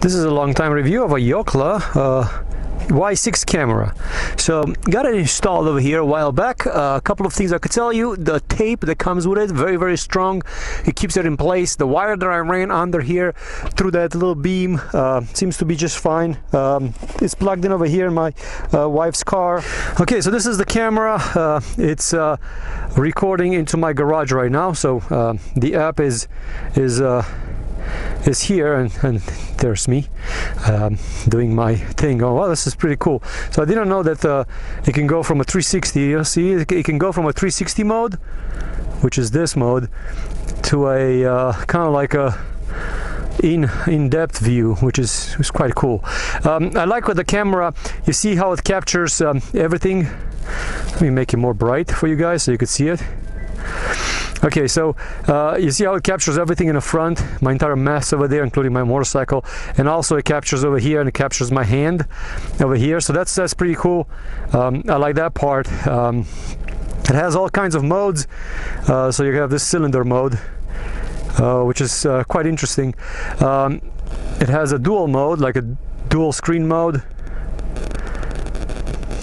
This is a long time review of a Yakola Y6 camera. So got it installed over here a while back. A couple of things I could tell you: the tape that comes with it, very strong. It keeps it in place. The wire that I ran under here through that little beam seems to be just fine. It's plugged in over here in my wife's car. Okay, so this is the camera. It's recording into my garage right now. So the app is here, and there's me doing my thing. Oh wow, this is pretty cool. So I didn't know that it can go from a 360. You see, it can go from a 360 mode, which is this mode, to a kind of like a in-depth view, which is quite cool. I like with the camera, you see how it captures everything. Let me make it more bright for you guys so you could see it. Okay, so you see how it captures everything in the front, my entire mess over there, including my motorcycle, and also it captures over here, and it captures my hand over here. So that's pretty cool. I like that part. It has all kinds of modes. So you have this cylinder mode, which is quite interesting. It has a dual mode, like a dual screen mode.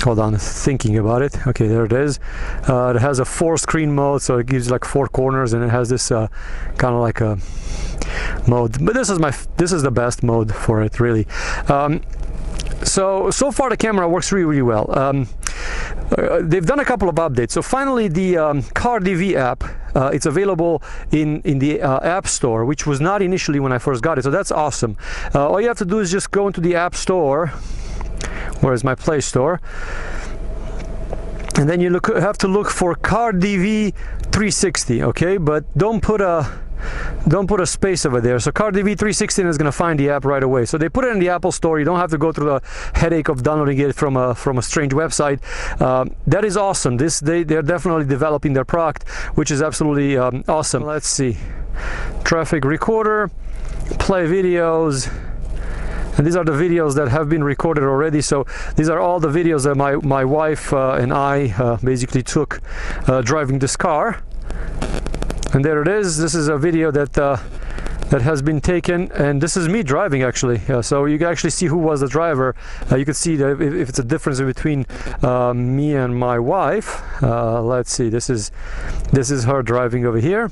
Hold on, thinking about it. Okay, there it is. It has a 4-screen mode, so it gives like 4 corners, and it has this kind of like a mode. But this is the best mode for it, really. So far the camera works really well. They've done a couple of updates. So finally, the Car DV app, it's available in the App Store, which was not initially when I first got it. So that's awesome. All you have to do is just go into the App Store. Where's my Play Store? And then you have to look for Car DV 360, okay? But don't put a space over there. So Car DV 360 is going to find the app right away. So they put it in the Apple Store. You don't have to go through the headache of downloading it from a strange website. That is awesome. They're definitely developing their product, which is absolutely awesome. Let's see. Traffic recorder, play videos. And these are the videos that have been recorded already. So these are all the videos that my wife and I basically took driving this car. And there it is. This is a video that has been taken, and this is me driving actually. So you can actually see who was the driver. You can see that if it's a difference between me and my wife. Let's see. This is her driving over here.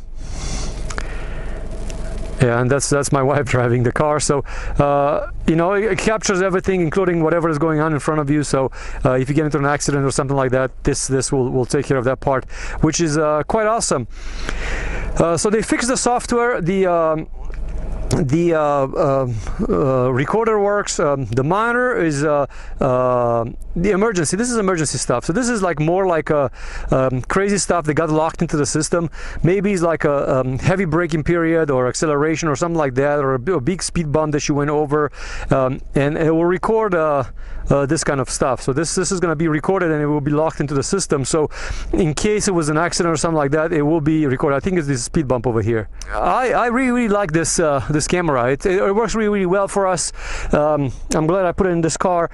Yeah, and that's my wife driving the car. So you know, it captures everything, including whatever is going on in front of you. So if you get into an accident or something like that, this will take care of that part, which is quite awesome. So they fixed the software. The recorder works. The monitor is the emergency. This is emergency stuff. So this is like more like a crazy stuff that got locked into the system. Maybe it's like a heavy braking period or acceleration or something like that, or a big speed bump that you went over, and it will record this kind of stuff. So this is going to be recorded, and it will be locked into the system. So in case it was an accident or something like that, it will be recorded. I think it's this speed bump over here. I really like this camera. It works really well for us. I'm glad I put it in this car.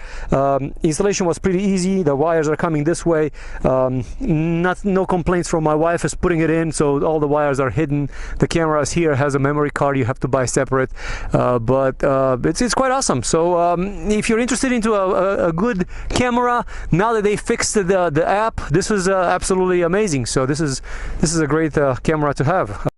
Installation was pretty easy. The wires are coming this way. No complaints from my wife is putting it in, so all the wires are hidden. The camera is here, has a memory card you have to buy separate, but it's quite awesome. So if you're interested into a good camera, now that they fixed the app, this is absolutely amazing. So this is a great camera to have.